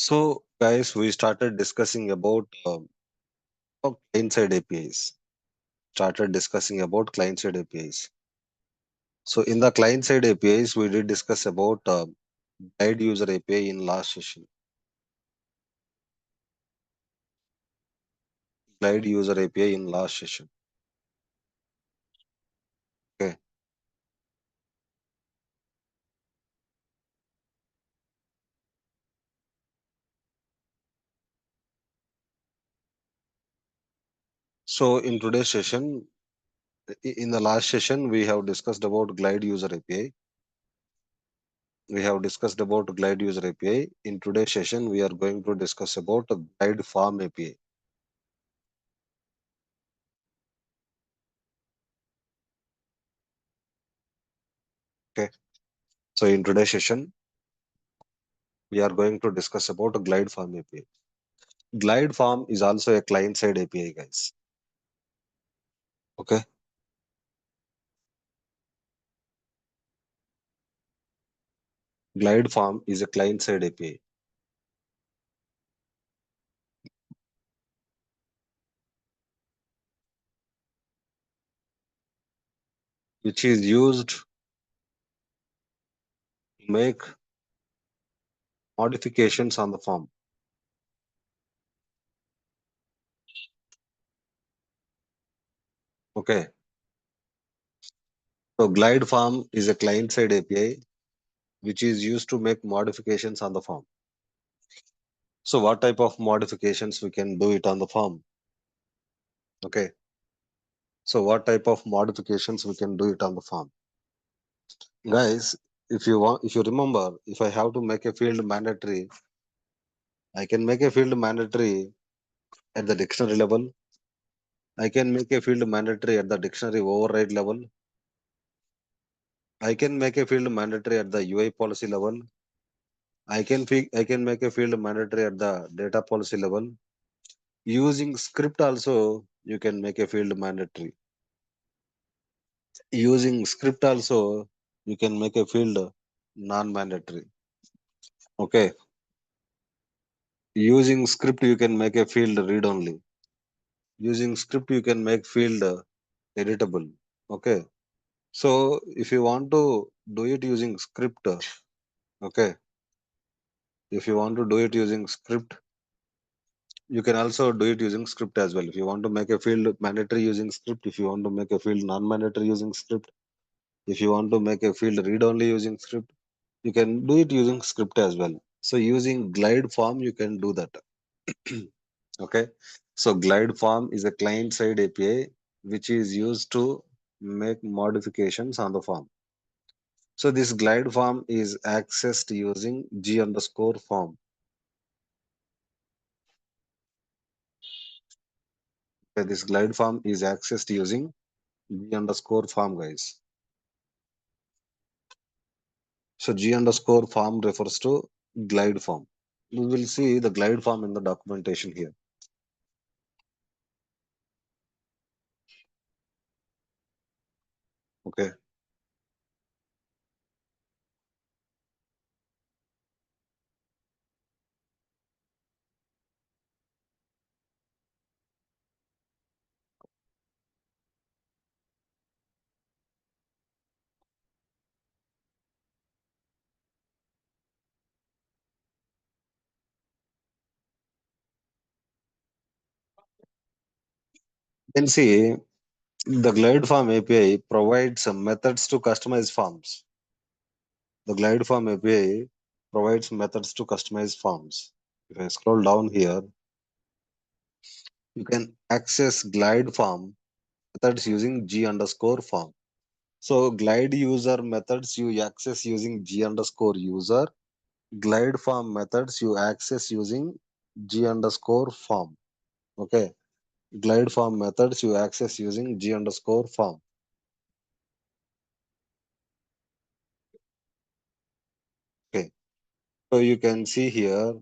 So, guys, we started discussing about client-side APIs. Started discussing about client-side APIs. So, in the client-side APIs, we did discuss about guide user API in last session. Glide user API in last session. Okay. So, in today's session, in the last session, we have discussed about Glide user API. We have discussed about Glide user API. In today's session, we are going to discuss about Glide Farm API. Okay. So, in today's session, we are going to discuss about Glide Farm API. Glide Farm is also a client-side API, guys. Okay. Glide Farm is a client-side API, which is used to make modifications on the form. Okay. So Glide Farm is a client-side API, which is used to make modifications on the form. So what type of modifications we can do it on the form? Okay. So what type of modifications we can do it on the form? Guys, if you remember, if I have to make a field mandatory, I can make a field mandatory at the dictionary level. I can make a field mandatory at the dictionary override level. I can make a field mandatory at the UI policy level. I can make a field mandatory at the data policy level. Using script also, you can make a field mandatory. Using script also, you can make a field non-mandatory. Okay. Using script, you can make a field read only. Using script, you can make field editable. Okay. So if you want to do it using script, okay. If you want to do it using script, you can also do it using script as well. If you want to make a field mandatory using script, if you want to make a field non-mandatory using script, if you want to make a field read-only using script, you can do it using script as well. So using glide form, you can do that. Okay. So glide form is a client-side API which is used to make modifications on the form. So this glide form is accessed using G underscore form. Okay, this glide form is accessed using G underscore form, guys. So G underscore form refers to glide form. We will see the glide form in the documentation here. Okay. You can see the glide form API provides some methods to customize forms. The glide form API provides methods to customize forms. If I scroll down here, you can access glide form methods using G underscore form. So glide user methods you access using G underscore user. Glide form methods you access using G underscore form. Okay. Glide form methods you access using G underscore form. Okay. So you can see here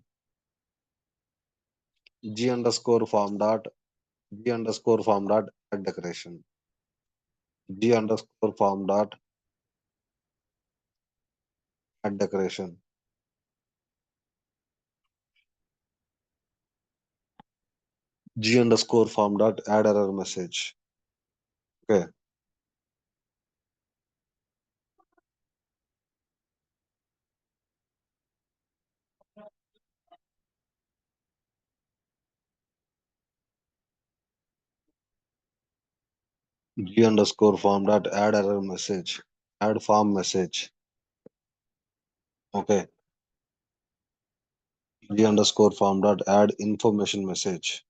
G underscore form dot G underscore form dot add decoration. G underscore form dot add decoration. G underscore form dot add error message. Okay. G underscore form dot add error message. Add form message. Okay. G underscore form dot add information message.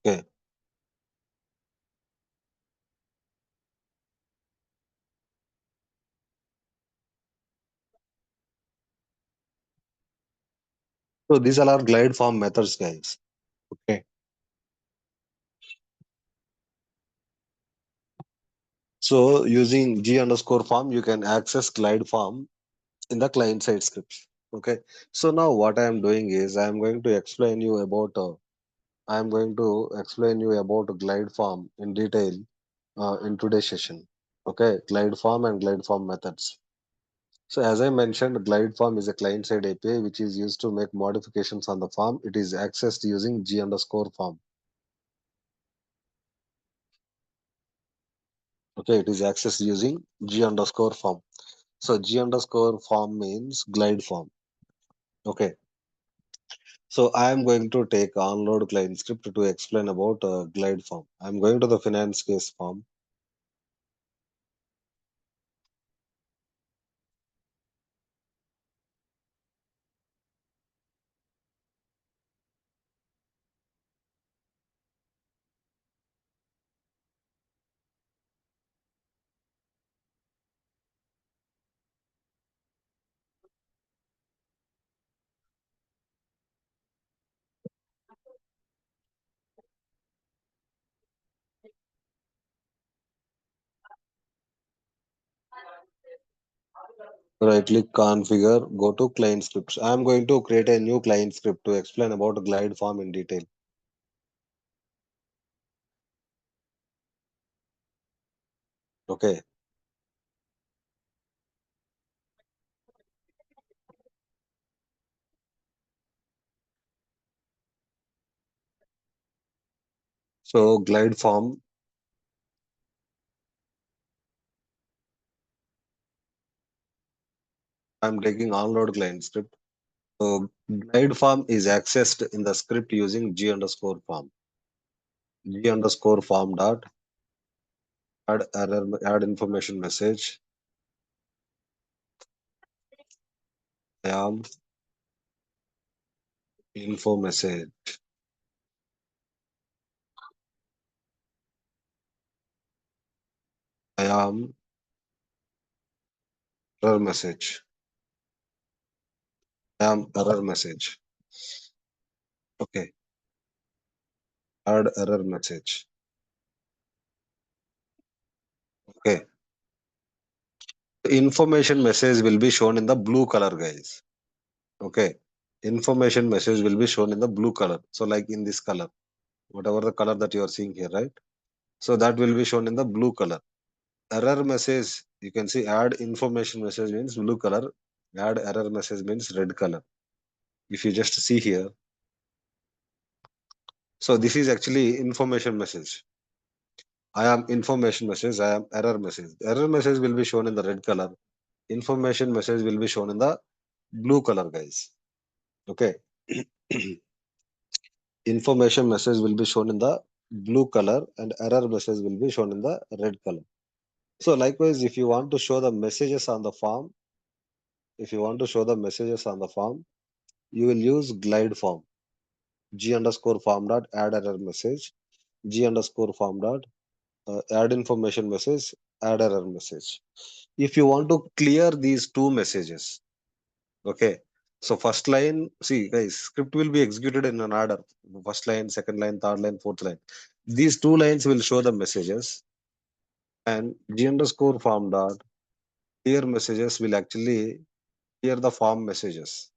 Okay. So these are our glide form methods, guys. Okay. So using G underscore form, you can access glide form in the client side scripts. Okay. So now what I am doing is I am going to explain you about glide form in detail in today's session. Okay, glide form and glide form methods. So as I mentioned, glide form is a client side API which is used to make modifications on the form. It is accessed using G underscore form. Okay, it is accessed using G underscore form. So G underscore form means glide form. Okay. So I am going to take onload client script to explain about glide form. I am going to the finance case form. Right click configure, go to client scripts. I am going to create a new client script to explain about glide form in detail. Okay. So glide form, I'm taking onload client script. So glide form is accessed in the script using G underscore form. G underscore form dot add error, add information message. I am info message. I am error message. I am error message. Okay. Add error message. Okay. The information message will be shown in the blue color, guys. Okay. Information message will be shown in the blue color. So like in this color, whatever the color that you are seeing here, right? So that will be shown in the blue color. Error message, you can see add information message means blue color. Add error message means red color. If you just see here, so this is actually information message. I am information message. I am error message. Error message will be shown in the red color. Information message will be shown in the blue color, guys. Okay. Information message will be shown in the blue color and error message will be shown in the red color. So likewise, if you want to show the messages on the form, if you want to show the messages on the form, you will use glide form. G underscore form dot add error message. G underscore form dot add information message, add error message. If you want to clear these two messages, okay. So first line, see guys, script will be executed in an order. First line, second line, third line, fourth line. These two lines will show the messages and G underscore form dot clear messages will actually clear the form messages.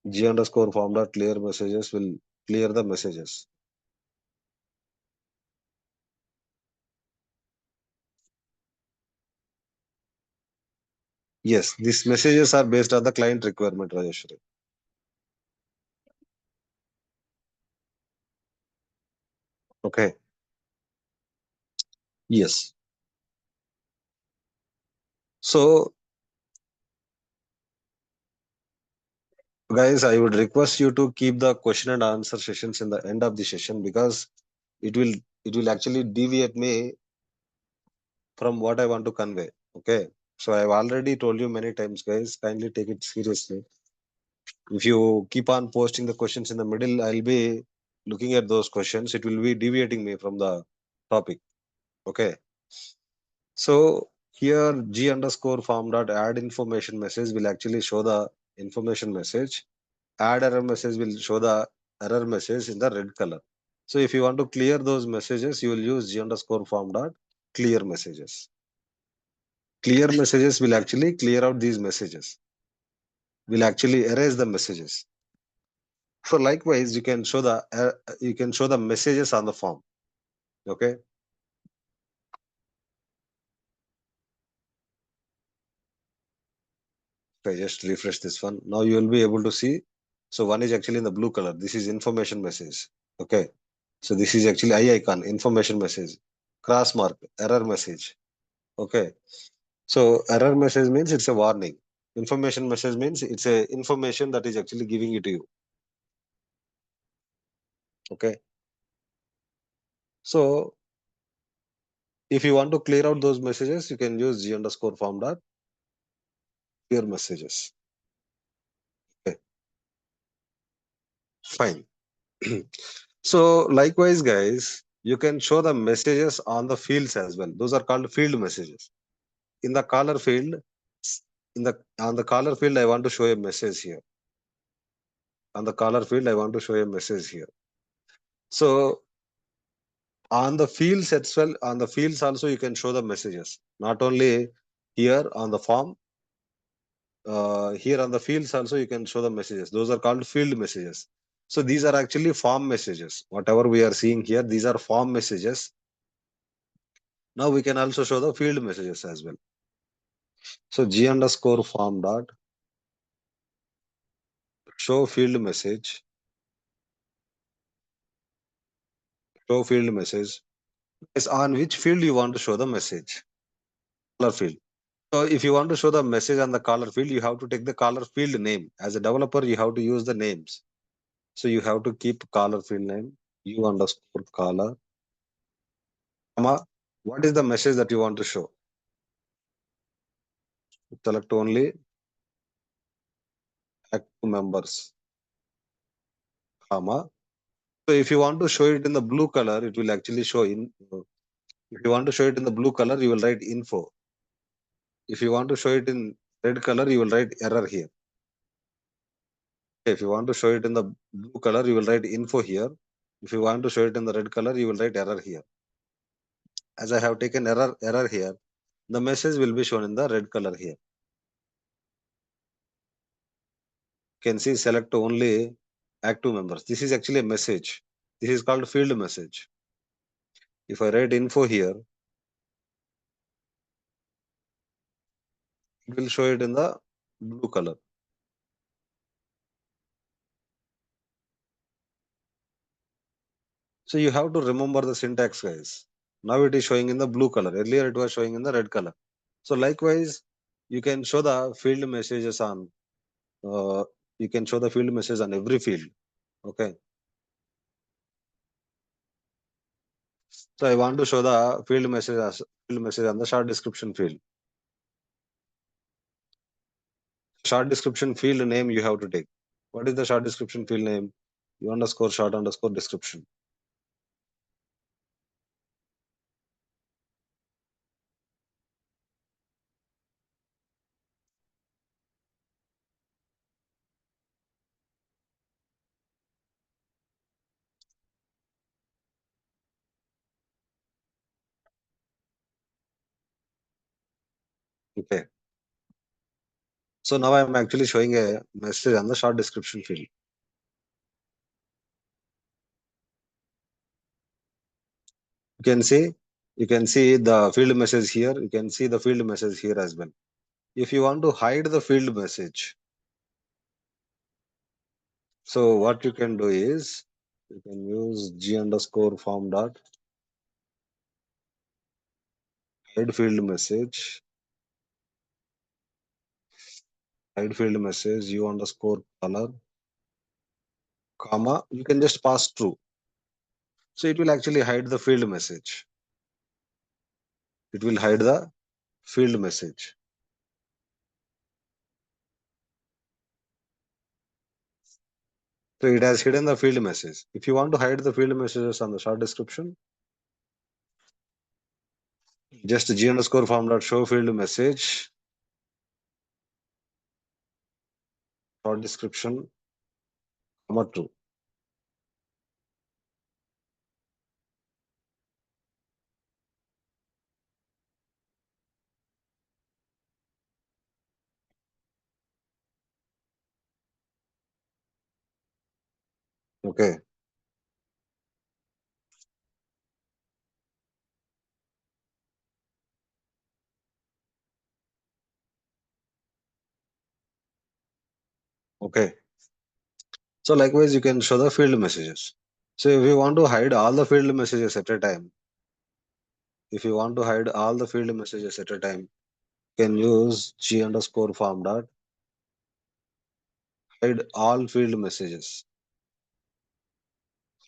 G underscore form dot clear messages will clear the messages. Yes, these messages are based on the client requirement, Rajeshwari. Okay. Yes. So, guys, I would request you to keep the question and answer sessions in the end of the session because it will it will actually deviate me from what I want to convey. Okay. So I've already told you many times, guys, kindly take it seriously. If you keep on posting the questions in the middle, I'll be looking at those questions. It will be deviating me from the topic. Okay. So here G underscore form dot add information message will actually show the information message. Add error message will show the error message in the red color. So if you want to clear those messages, you will use G underscore form dot clear messages. Clear messages will actually clear out these messages. Will actually erase the messages. So likewise, you can show the messages on the form. Okay. If I just refresh this one, now you will be able to see. So one is actually in the blue color. This is information message. Okay. So this is actually eye icon, information message, cross mark, error message. Okay. So error message means it's a warning. Information message means it's a information that is actually giving it to you. Okay. So if you want to clear out those messages, you can use G underscore form dot clear messages. Okay. Fine. So likewise, guys, you can show the messages on the fields as well. Those are called field messages. In the caller field, in the on the caller field, I want to show a message here. On the caller field, I want to show a message here. So on the fields as well, on the fields also you can show the messages. Not only here on the form, here on the fields also you can show the messages. Those are called field messages. So these are actually form messages. Whatever we are seeing here, these are form messages. Now we can also show the field messages as well. So G underscore form dot show field message, show field message is on which field you want to show the message. Color field. So if you want to show the message on the caller field, you have to take the caller field name. As a developer, you have to use the names. So you have to keep caller field name, U underscore caller, comma, what is the message that you want to show? Select only active members, comma. So if you want to show it in the blue color, it will actually show in. If you want to show it in the blue color, you will write info. If you want to show it in red color, you will write error here. If you want to show it in the blue color, you will write info here. If you want to show it in the red color, you will write error here. As I have taken error here, the message will be shown in the red color here. You can see select only active members. This is actually a message. This is called field message. If I write info here, it will show it in the blue color. So you have to remember the syntax, guys. Now it is showing in the blue color. Earlier it was showing in the red color. So likewise, you can show the field messages on. Uh, you can show the field message on every field. Okay. So I want to show the field message on the short description field. Short description field name you have to take. What is the short description field name? U underscore short underscore description. Okay. So now I'm actually showing a message on the short description field. You can see, you can see the field message here. You can see the field message here as well. If you want to hide the field message, so what you can do is you can use g underscore form dot hide field message, hide field message u underscore color, comma, you can just pass true. So it will actually hide the field message. It will hide the field message. So it has hidden the field message. If you want to hide the field messages on the short description, just g underscore form dot show field message, short description, comma true. Okay. Okay. So likewise, you can show the field messages. So if you want to hide all the field messages at a time, if you want to hide all the field messages at a time, you can use g underscore form dot hide all field messages.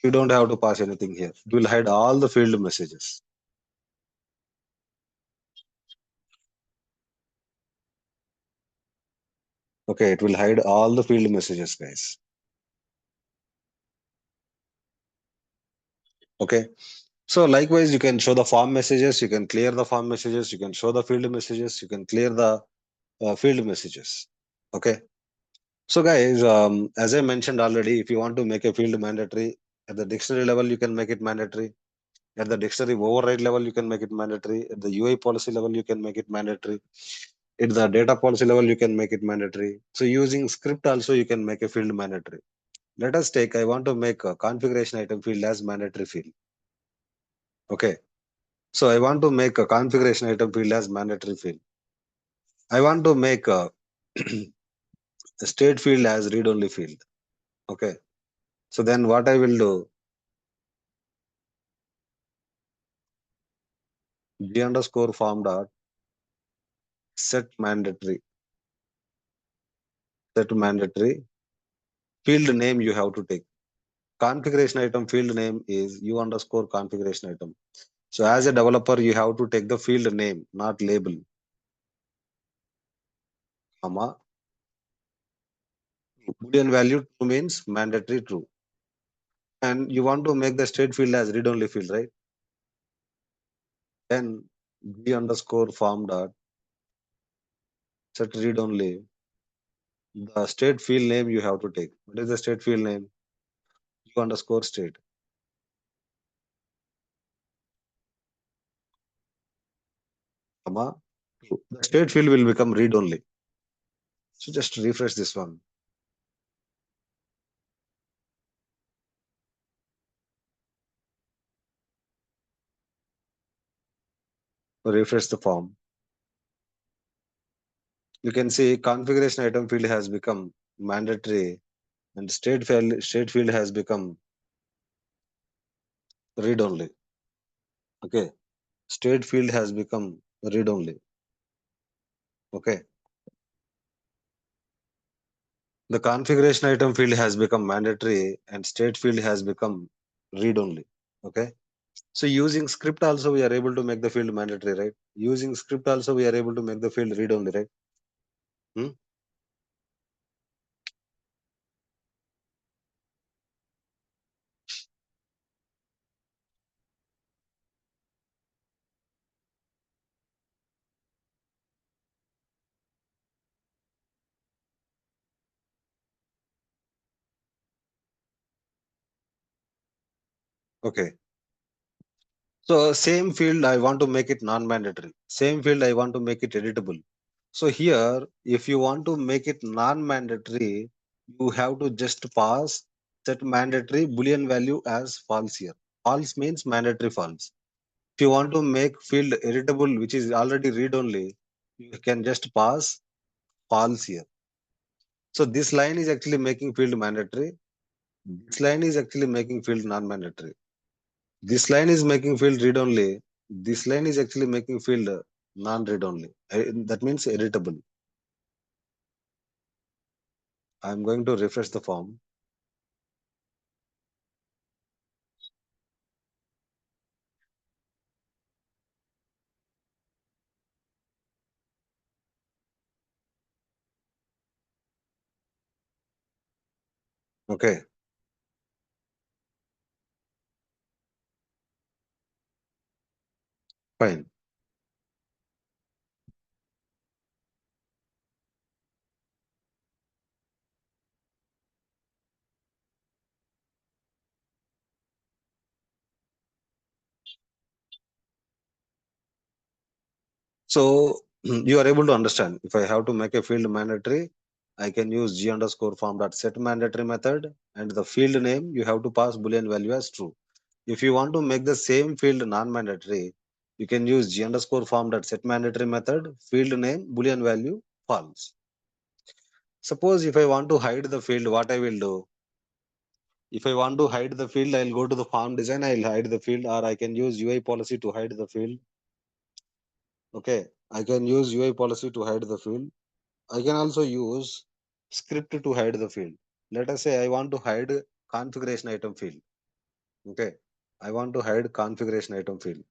You don't have to pass anything here. It will hide all the field messages. Okay, it will hide all the field messages, guys. Okay. So likewise, you can show the form messages, you can clear the form messages, you can show the field messages, you can clear the field messages. Okay. So guys, as I mentioned already, if you want to make a field mandatory at the dictionary level, you can make it mandatory. At the dictionary override level, you can make it mandatory. At the UI policy level, you can make it mandatory. At the data policy level, you can make it mandatory. So using script also, you can make a field mandatory. Let us take, I want to make a configuration item field as mandatory field. Okay. So I want to make a configuration item field as mandatory field. I want to make a state field as read-only field. Okay. So then what I will do, g underscore form dot set mandatory. Set mandatory. Field name you have to take. Configuration item field name is u underscore configuration item. So as a developer, you have to take the field name, not label, comma. Boolean value true means mandatory true. And you want to make the state field as read-only field, right? Then g underscore form dot set read-only. The state field name you have to take. What is the state field name? U underscore state, comma. True. The state field will become read-only. So just refresh this one. Refresh the form. You can see configuration item field has become mandatory and state field has become read only. Okay. State field has become read only. Okay. The configuration item field has become mandatory and state field has become read only. Okay. So using script also we are able to make the field mandatory, right? Using script also we are able to make the field read only, right? Hmm? Okay. So same field, I want to make it non-mandatory. Same field, I want to make it editable. So here, if you want to make it non-mandatory, you have to just pass set mandatory Boolean value as false here. False means mandatory false. If you want to make field editable, which is already read only, you can just pass false here. So this line is actually making field mandatory. This line is actually making field non-mandatory. This line is making field read only. This line is actually making field non-read only. That means editable. I'm going to refresh the form. Okay, fine. So you are able to understand. If I have to make a field mandatory, I can use g underscore form dot set mandatory method, and the field name you have to pass boolean value as true. If you want to make the same field non-mandatory, you can use g underscore form dot set mandatory method, field name boolean value false. Suppose if I want to hide the field, what I will do? If I want to hide the field, I'll go to the form design, I'll hide the field, or I can use UI policy to hide the field. Okay, I can use UI policy to hide the field. I can also use script to hide the field. Let us say I want to hide configuration item field. Okay, I want to hide configuration item field.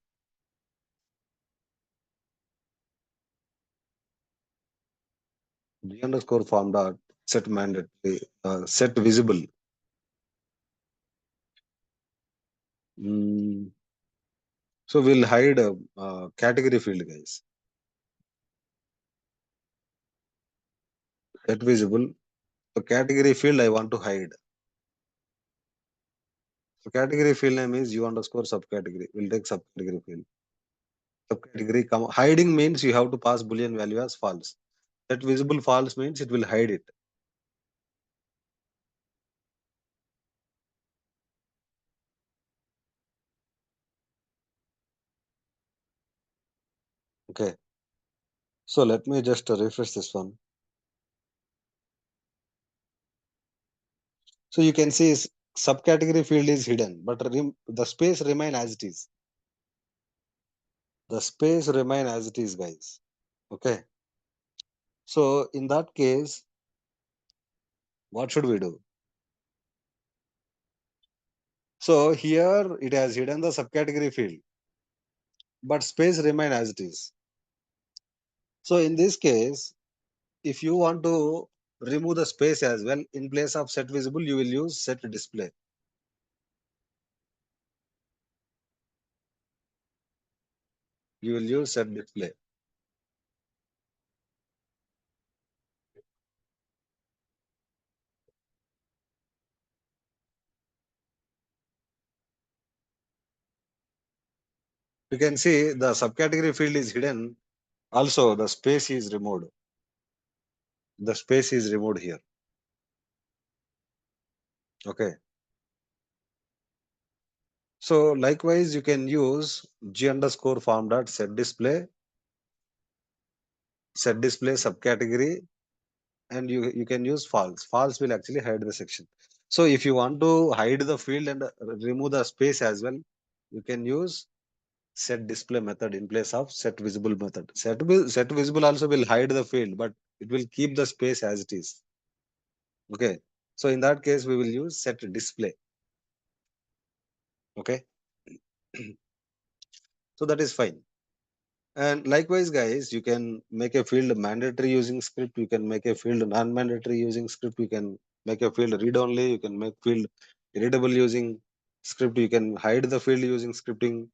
G underscore form dot set mandatory set visible. Mm, so we'll hide a category field, guys. Set visible. So category field I want to hide. So category field name is U underscore subcategory. We'll take subcategory field. Subcategory hiding means you have to pass boolean value as false. That visible false means it will hide it. Okay. So let me just refresh this one. So you can see subcategory field is hidden, but the space remain as it is. The space remain as it is, guys. Okay. So in that case, what should we do? So here it has hidden the subcategory field, but space remain as it is. So in this case, if you want to remove the space as well, in place of set visible, you will use set display. You will use set display. You can see the subcategory field is hidden. Also, the space is removed. The space is removed here. Okay. So likewise, you can use g underscore form dot set display subcategory, and you can use false. False will actually hide the section. So if you want to hide the field and remove the space as well, you can use set display method in place of set visible method. Set visible also will hide the field, but it will keep the space as it is. Okay. So in that case, we will use set display. Okay. So that is fine. And likewise, guys, you can make a field mandatory using script. You can make a field non-mandatory using script. You can make a field read only. You can make field readable using script. You can hide the field using scripting.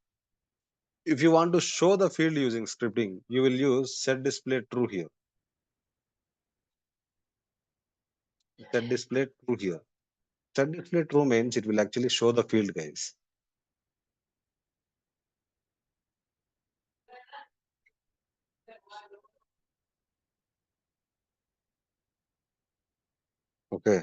If you want to show the field using scripting, you will use set display true here. Set display true here. Set display true means it will actually show the field, guys. Okay.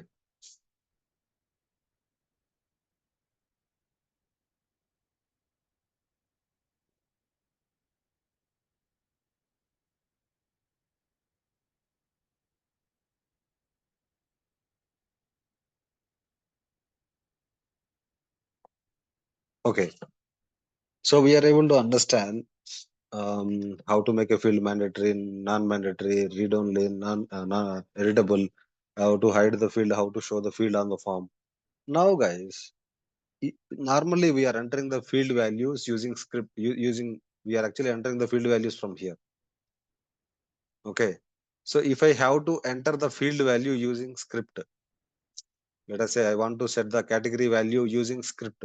Okay, so we are able to understand how to make a field mandatory, non-mandatory, read-only, non-editable, how to hide the field, how to show the field on the form. Now, guys, normally we are entering the field values using script, using, we are actually entering the field values from here. Okay. So if I have to enter the field value using script, let us say I want to set the category value using script.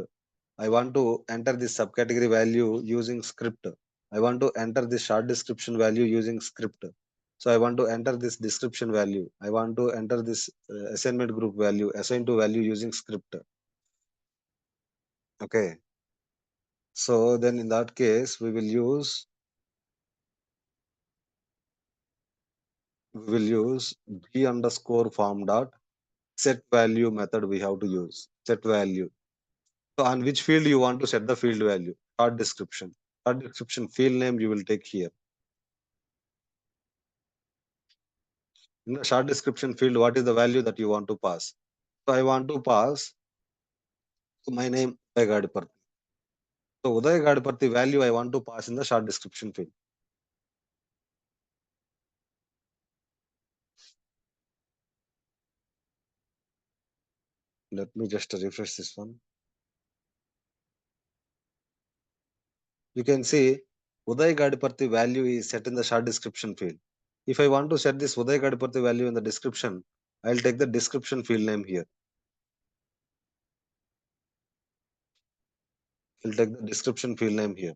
I want to enter this subcategory value using script. I want to enter this short description value using script. So I want to enter this description value. I want to enter this assignment group value, assign to value using script. Okay. So then in that case, we will use b underscore form dot set value method we have to use. Set value. So on which field you want to set the field value? Short description. Short description field name you will take here. In the short description field, what is the value that you want to pass? So I want to pass my name Uday Gadiparthi. So Uday Gadiparthi value I want to pass in the short description field. Let me just refresh this one. You can see Uday Gadiparthi value is set in the short description field. If I want to set this Uday Gadiparthi value in the description, I'll take the description field name here. I'll take the description field name here.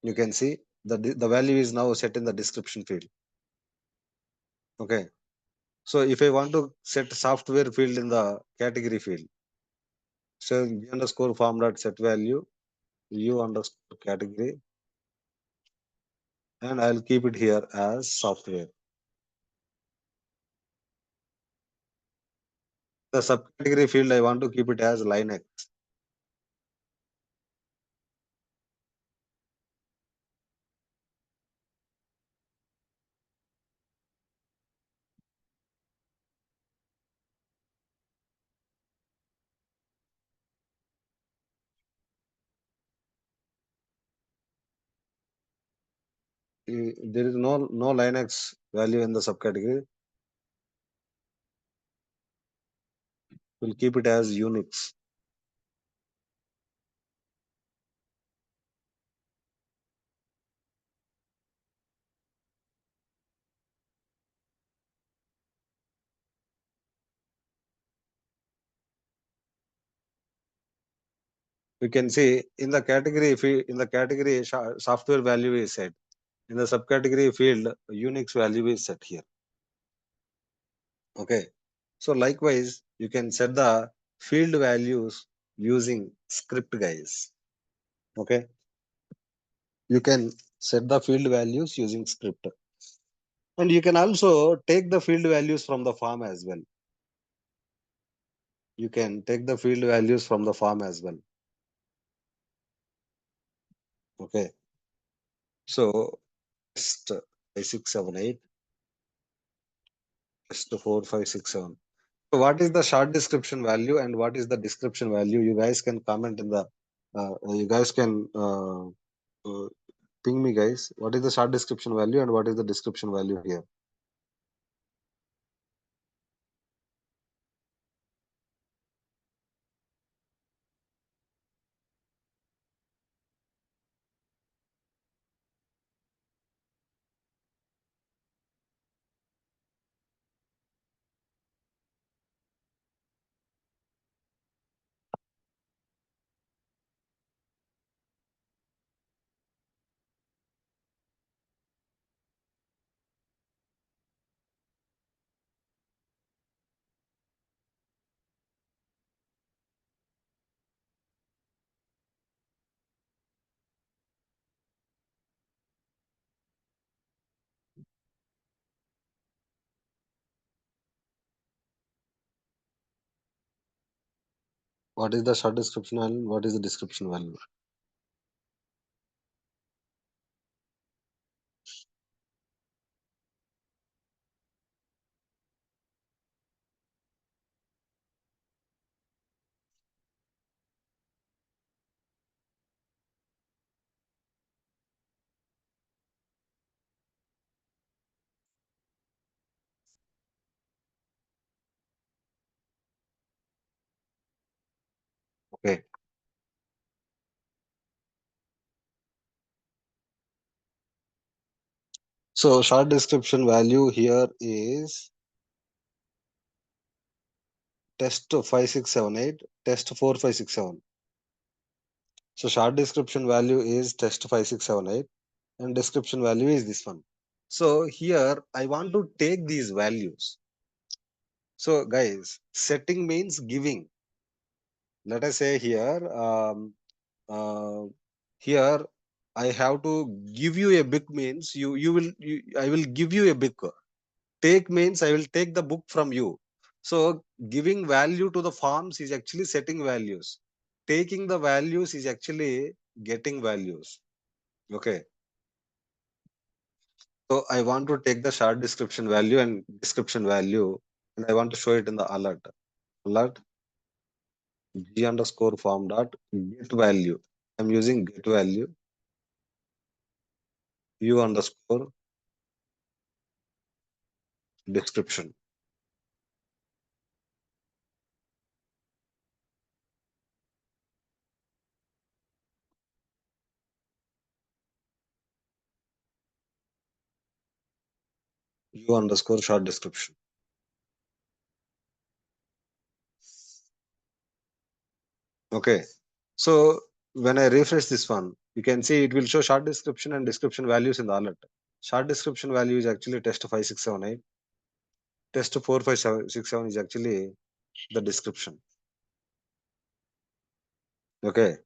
You can see the value is now set in the description field. Okay. So if I want to set software field in the category field, so b underscore form dot set value, u underscore category, and I'll keep it here as software. The subcategory field I want to keep it as Linux. There is no Linux value in the subcategory. We'll keep it as Unix. We can see in the category in the category software value is set. In the subcategory field, Unix value is set here. Okay. So likewise, you can set the field values using script, guys. Okay. You can set the field values using script. And you can also take the field values from the form as well. You can take the field values from the form as well. Okay. So test 5678, test 4567. So what is the short description value and what is the description value? You guys can comment in the, you guys can ping me, guys. What is the short description value and what is the description value here? What is the short description and what is the description value? Okay. So short description value here is test 5678, test 4567. So short description value is test 5678 and description value is this one. So here I want to take these values. So guys, setting means giving. Let us say here, uh, here I have to give you a book means I will give you a book. Take means I will take the book from you. So giving value to the forms is actually setting values. Taking the values is actually getting values. Okay. So I want to take the short description value and description value, and I want to show it in the alert. Alert g underscore form dot get value. I'm using get value u underscore description. U underscore short description. Okay. So when I refresh this one, you can see it will show short description and description values in the alert. Short description value is actually test 5678. Test 4567 is actually the description. Okay.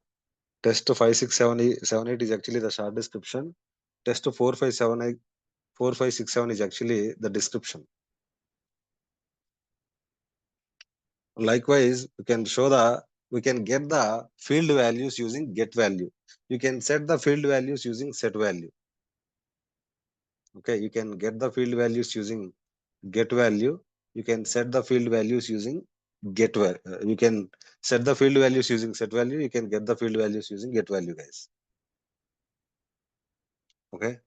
Test 5678 is actually the short description. Test 4567 is actually the description. Likewise, we can get the field values using get value. You can set the field values using set value. Okay, you can get the field values using get value. You can set the field values using get value. You can set the field values using set value. You can get the field values using get value, guys. Okay,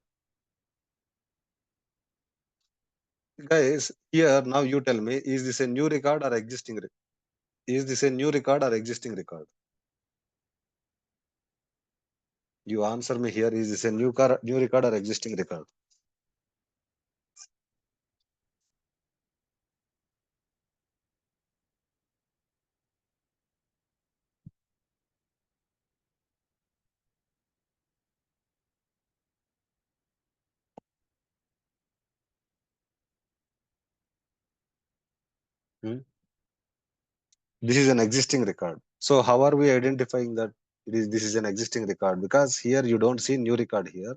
guys. Here now you tell me: is this a new record or existing? Is this a new record or existing record? You answer me here. Is this a new record or existing record? Hmm? This is an existing record. So how are we identifying that this is an existing record? Because here you don't see new record here,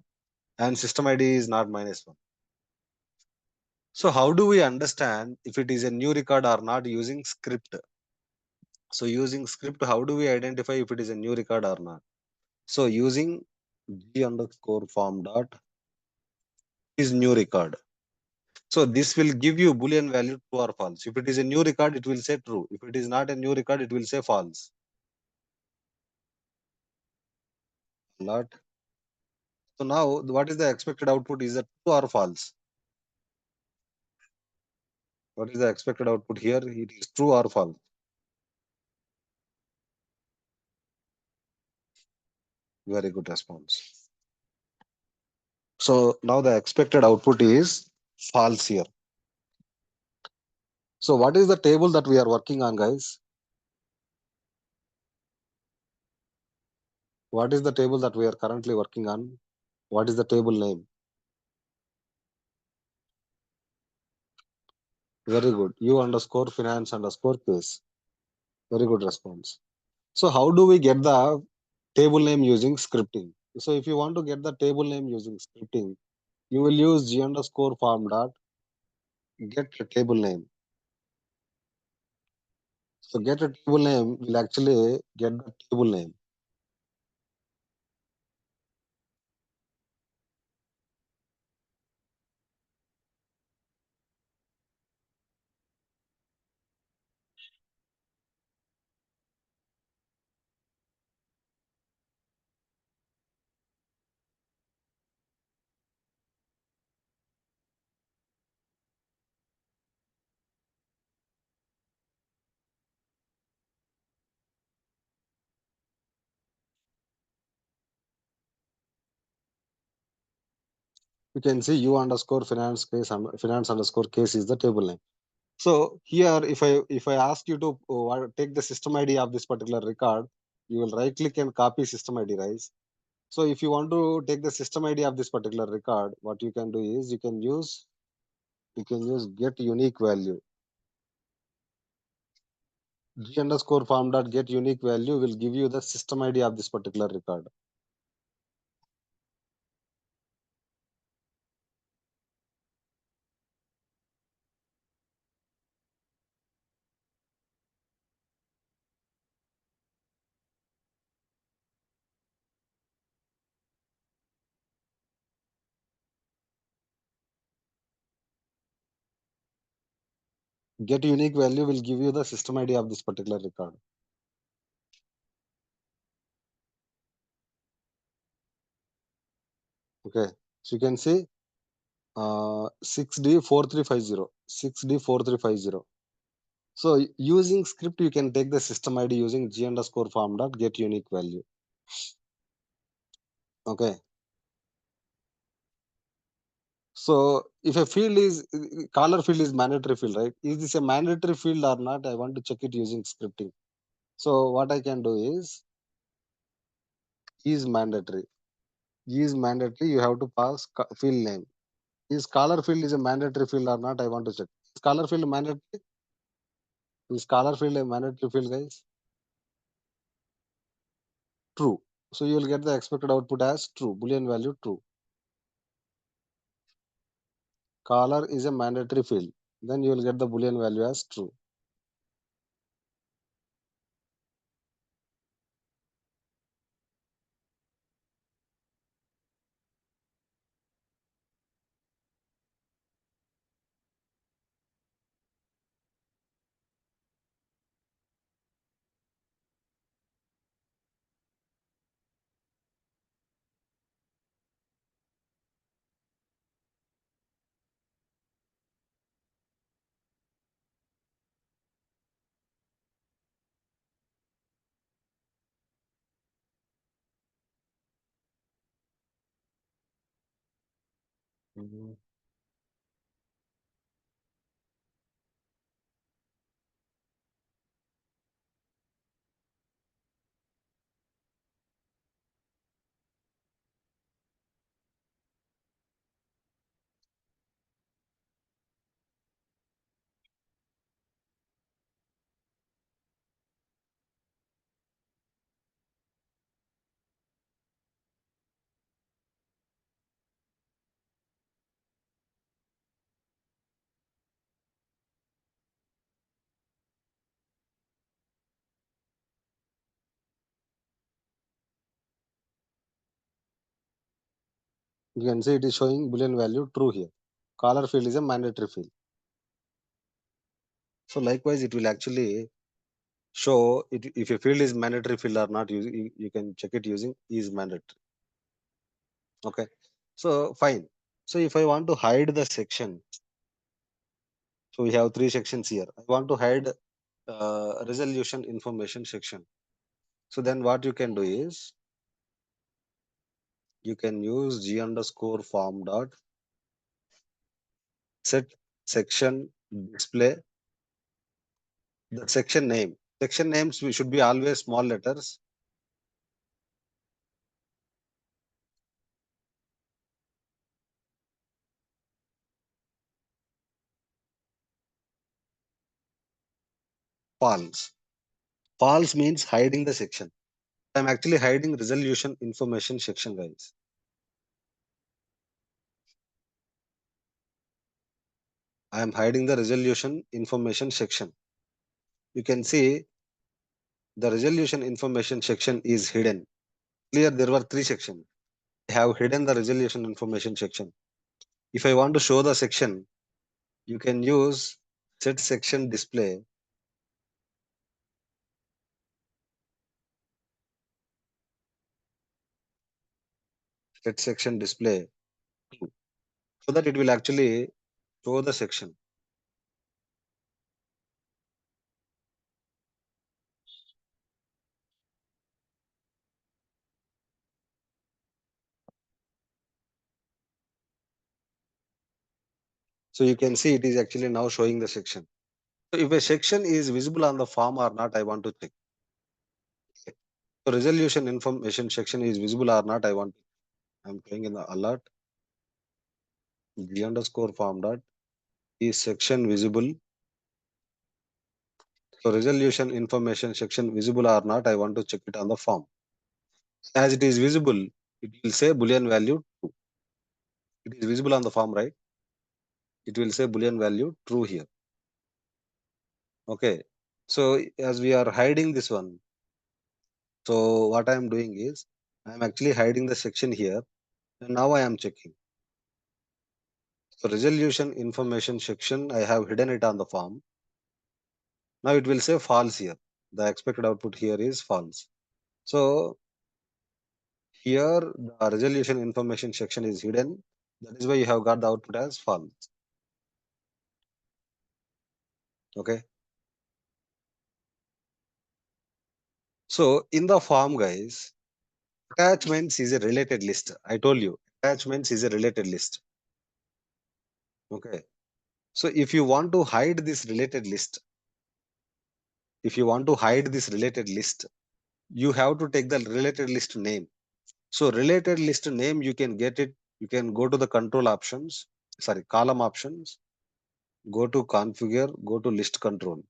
and system ID is not -1. So how do we understand if it is a new record or not using script? So using script, how do we identify if it is a new record or not? So using g underscore form dot is new record. So this will give you Boolean value true or false. If it is a new record, it will say true. If it is not a new record, it will say false. Lot. So now what is the expected output? Is it true or false? What is the expected output here? It is true or false? Very good response. So now the expected output is false here. So what is the table that we are working on, guys? What is the table that we are currently working on? What is the table name? Very good. U underscore finance underscore case. Very good response. So how do we get the table name using scripting? So if you want to get the table name using scripting, you will use g underscore form dot get a table name. So get a table name will actually get the table name. You can see u underscore finance case and finance underscore case is the table name. So here, if I ask you to take the system ID of this particular record, you will right click and copy system ID, right? So if you want to take the system ID of this particular record, what you can do is you can use get unique value. G underscore form dot get unique value will give you the system ID of this particular record. Get unique value will give you the system ID of this particular record. Okay. So you can see 6D4350. 6D4350. So using script, you can take the system ID using G underscore form dot get unique value. Okay. So if a field is caller field is mandatory field, right? Is this a mandatory field or not? I want to check it using scripting. So what I can do is mandatory. Is mandatory. You have to pass field name. Is caller field is a mandatory field or not? I want to check. Is caller field mandatory? Is caller field a mandatory field, guys? True. So you will get the expected output as true. Boolean value true. Caller is a mandatory field. Then you will get the Boolean value as true. Mhm. You can see it is showing Boolean value true here. Caller field is a mandatory field. So likewise, it will actually show it if a field is mandatory field or not. You can check it using is mandatory. Okay. So fine. So if I want to hide the section, so we have three sections here. I want to hide resolution information section. So then what you can do is you can use G underscore form dot set section display the section name. Section names we should be always small letters. False. False means hiding the section. I'm actually hiding resolution information section, guys. I am hiding the resolution information section. You can see the resolution information section is hidden. Earlier there were three sections. I have hidden the resolution information section. If I want to show the section, you can use set section display. Set section display so that it will actually show the section. So you can see it is actually now showing the section. So if a section is visible on the form or not, I want to check. So resolution information section is visible or not, I want to. I'm playing in the alert. G underscore form dot is section visible. So resolution information section visible or not, I want to check it on the form. As it is visible, it will say Boolean value true. It is visible on the form, right? It will say Boolean value true here. Okay. So as we are hiding this one, so what I am doing is I am actually hiding the section here, and now I am checking. So resolution information section, I have hidden it on the form. Now it will say false here. The expected output here is false. So here the resolution information section is hidden. That is why you have got the output as false. Okay. So in the form, guys, attachments is a related list. I told you attachments is a related list. Okay. So if you want to hide this related list, you have to take the related list name. So related list name, you can get it. You can go to the control options, column options, go to configure, go to list control,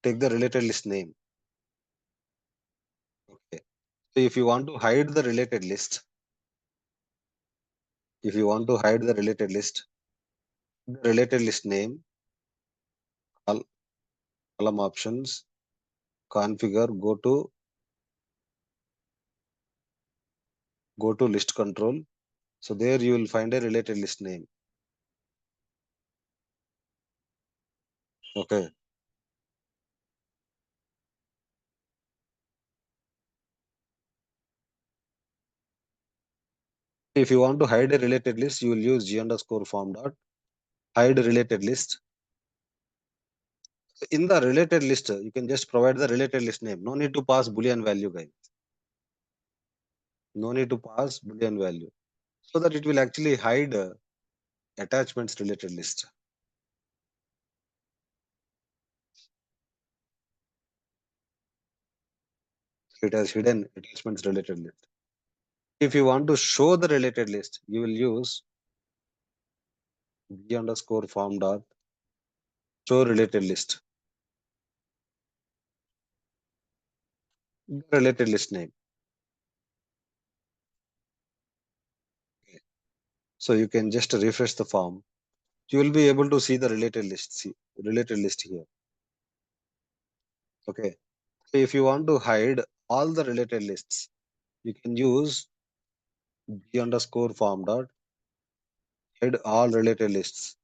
take the related list name. Okay. So if you want to hide the related list, the related list name, column options, configure, go to list control. So there you will find a related list name. Okay. If you want to hide a related list, you will use g underscore form dot hide related list. In the related list, you can just provide the related list name. No need to pass Boolean value, guys. No need to pass Boolean value, so that it will actually hide attachments related list. It has hidden attachments related list. If you want to show the related list, you will use g underscore form dot show related list. Related list name. So you can just refresh the form. You will be able to see the related list. See, related list here. Okay. So if you want to hide all the related lists, you can use g underscore form dot hide all related lists.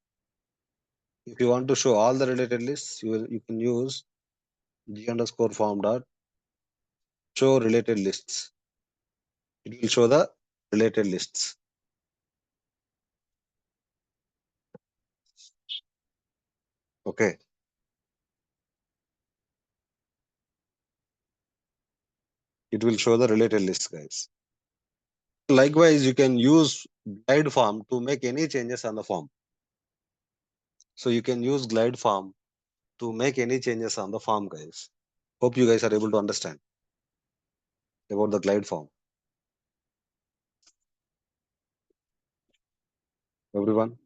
If you want to show all the related lists, you can use g underscore form dot show related lists. It will show the related lists. Okay. It will show the related lists, guys. Likewise, you can use glide form to make any changes on the form. So you can use glide form to make any changes on the form, guys. Hope you guys are able to understand about the glide form. Everyone,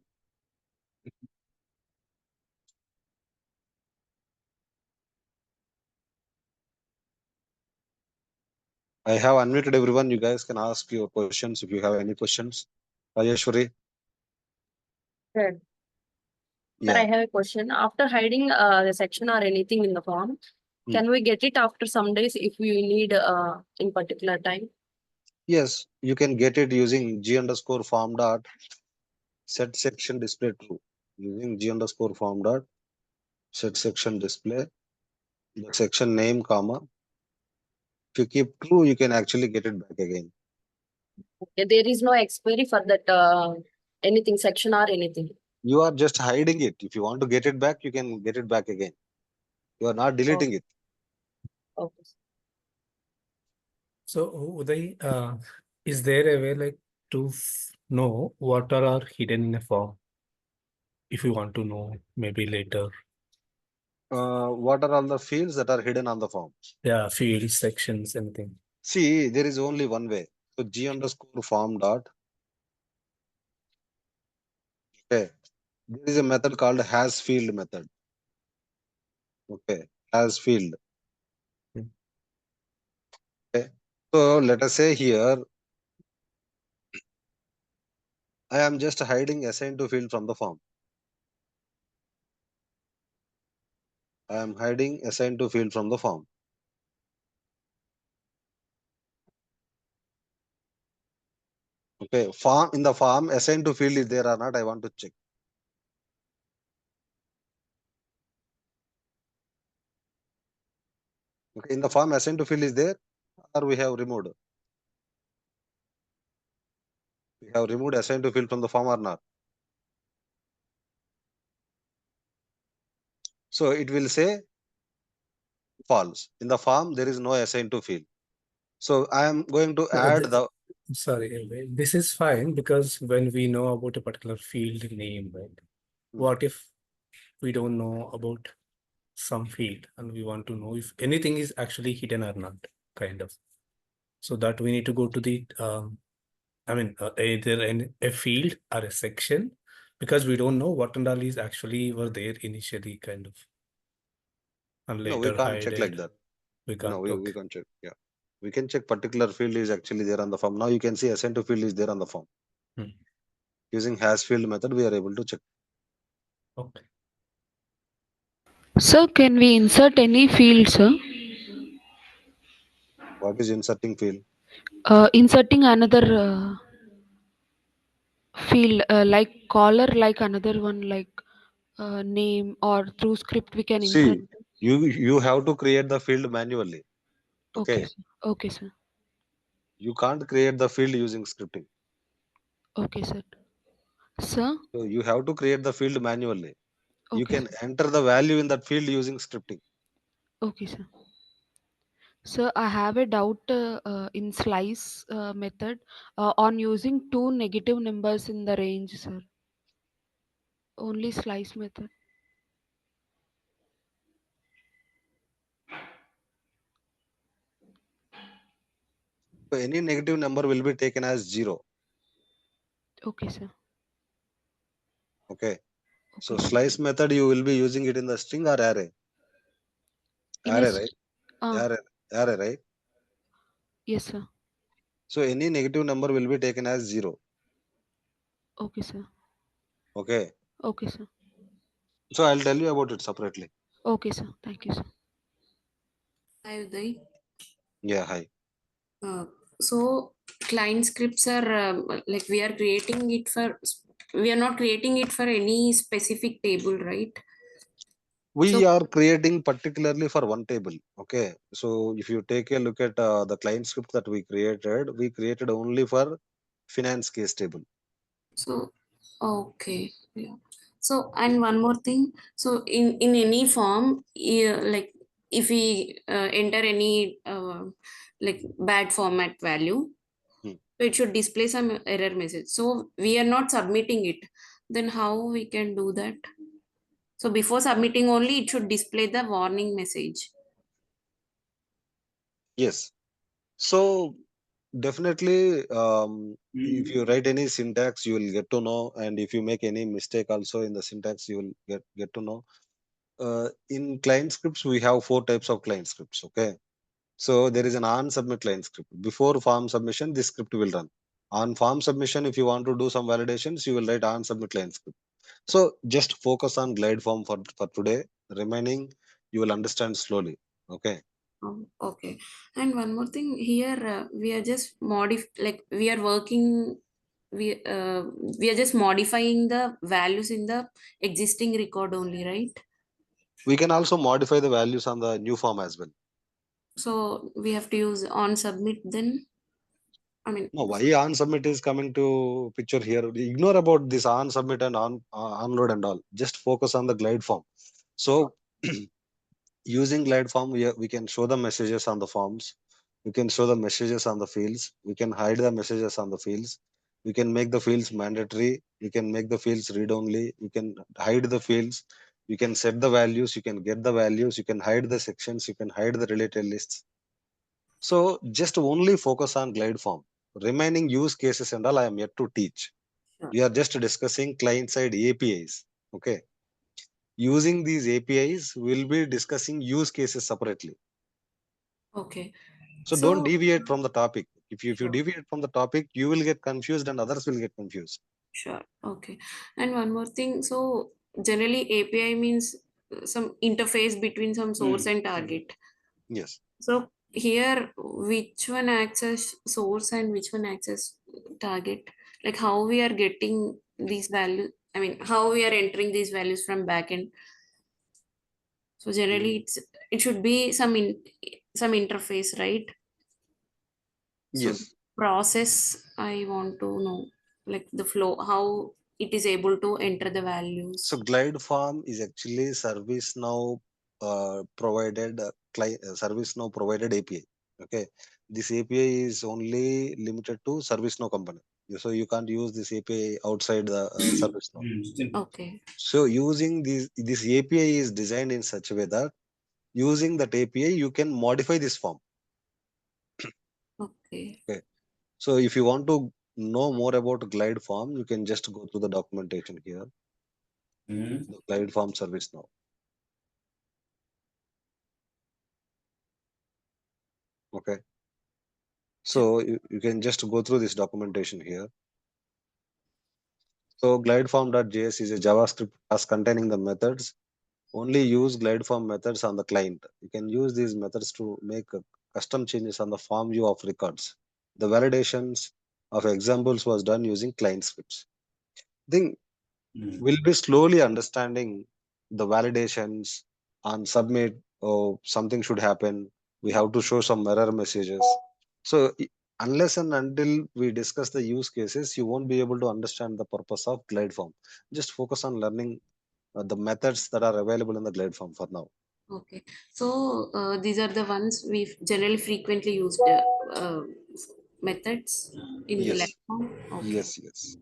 I have unmuted everyone. You guys can ask your questions if you have any questions. Rajeshwari, Sir, I yeah. have a question. After hiding the section or anything in the form, Hmm. can we get it after some days if we need in particular time? Yes, you can get it using g underscore form dot set section display true. Using g underscore form dot set section display the section name, comma. If you keep true, you can actually get it back again. Okay, there is no expiry for that anything section or anything. You are just hiding it. If you want to get it back, you can get it back again. You are not deleting it. Okay. So, Uday, is there a way like to know what are hidden in a form? If you want to know, maybe later. What are all the fields that are hidden on the form? Yeah, fields, sections, anything. See, there is only one way. So G underscore form dot. Okay. There is a method called has field method. Okay. Has field. Mm. Okay. So let us say here, I am just hiding assign to field from the form. I am hiding assign to field from the form. Okay. Form in the form assign to field is there or not? I want to check. Okay. In the form assign to field is there or we have removed? We have removed assign to field from the form or not? So it will say false. In the form, there is no assign to field. So I am going to add the. Sorry, this is fine because when we know about a particular field name, right? Hmm. What if we don't know about some field and we want to know if anything is actually hidden or not, kind of. So that we need to go to the, either a field or a section because we don't know what and all is actually were there initially, kind of, and No, we later can't check like hided. that. We No, can't. we Okay. can check. Yeah. We can check particular field is actually there on the form. Now you can see assign to field is there on the form. Hmm. Using has field method, we are able to check. Okay. Sir, can we insert any field, sir? What is inserting field? Inserting another field like caller, like another one, like name, or through script we can insert. See, you have to create the field manually. Okay, Okay. sir. Okay, sir. You can't create the field using scripting. Okay, sir. Sir. So you have to create the field manually. You Okay, can sir. enter the value in that field using scripting. Okay, sir. Sir, I have a doubt in slice method on using two negative numbers in the range, sir. Only slice method. So any negative number will be taken as 0. Okay, sir. Okay. So Okay, sir. slice method, you will be using it in the string or array. In a Array, right? Array, array, right? yes, sir. So any negative number will be taken as 0. Okay, sir. Okay. Okay, sir. So I'll tell you about it separately. Okay, sir. Thank you, sir. Hi, Uday. Yeah, hi. So client scripts are like we are creating it for, we are not creating it for any specific table, right? We So are creating particularly for one table. Okay. So if you take a look at the client script that we created only for finance case table. so okay, yeah. So and one more thing. So in any form, yeah, like if we enter any like bad format value, Hmm. so it should display some error message. So we are not submitting it. Then how we can do that? So before submitting only, it should display the warning message. Yes. So definitely, if you write any syntax, you will get to know, and if you make any mistake also in the syntax, you will get to know. In client scripts, we have four types of client scripts. Okay. So there is an on submit client script. Before form submission, this script will run. On form submission, if you want to do some validations, you will write on submit client script. So just focus on glide form for today. Remaining, you will understand slowly. Okay. Okay. And one more thing here, we are just like we are working, we are just modifying the values in the existing record only, right? We can also modify the values on the new form as well. So we have to use on submit then. I mean, No, why on submit is coming to picture here? Ignore about this on submit and on load and all. Just focus on the glide form. So using glide form, we can show the messages on the forms. We can show the messages on the fields. We can hide the messages on the fields. We can make the fields mandatory. We can make the fields read only. We can hide the fields. You can set the values. You can get the values. You can hide the sections. You can hide the related lists. So just only focus on glide form. Remaining use cases and all I am yet to teach. Sure. We are just discussing client side APIs. Okay. Using these APIs, we'll be discussing use cases separately. Okay. So So- don't deviate from the topic. If you Sure. deviate from the topic, you will get confused and others will get confused. Sure. Okay. And one more thing. So generally API means some interface between some source and target. Yes. So here, which one acts as source and which one acts as target? Like how we are getting these values. I mean, how we are entering these values from backend. So generally, it should be some interface, right? So Yes. process, I want to know, like the flow, how it is able to enter the values. So glide form is actually ServiceNow provided ServiceNow provided API. Okay, this API is only limited to ServiceNow company. So you can't use this API outside the ServiceNow. Okay. So using this API is designed in such a way that using that API you can modify this form. Okay. Okay. So if you want to know more about glide form, you can just go through the documentation here. The glide form service now. Okay. So you can just go through this documentation here. So glideform.js is a JavaScript class containing the methods. Only use glideform methods on the client. You can use these methods to make custom changes on the form view of records. The validations of examples was done using client scripts. Think we'll be slowly understanding the validations on submit or something should happen. We have to show some error messages. So unless and until we discuss the use cases, you won't be able to understand the purpose of glide form. Just focus on learning the methods that are available in the glide form for now. Okay. So these are the ones we generally frequently used methods in the Yes. lab form. Okay. Yes.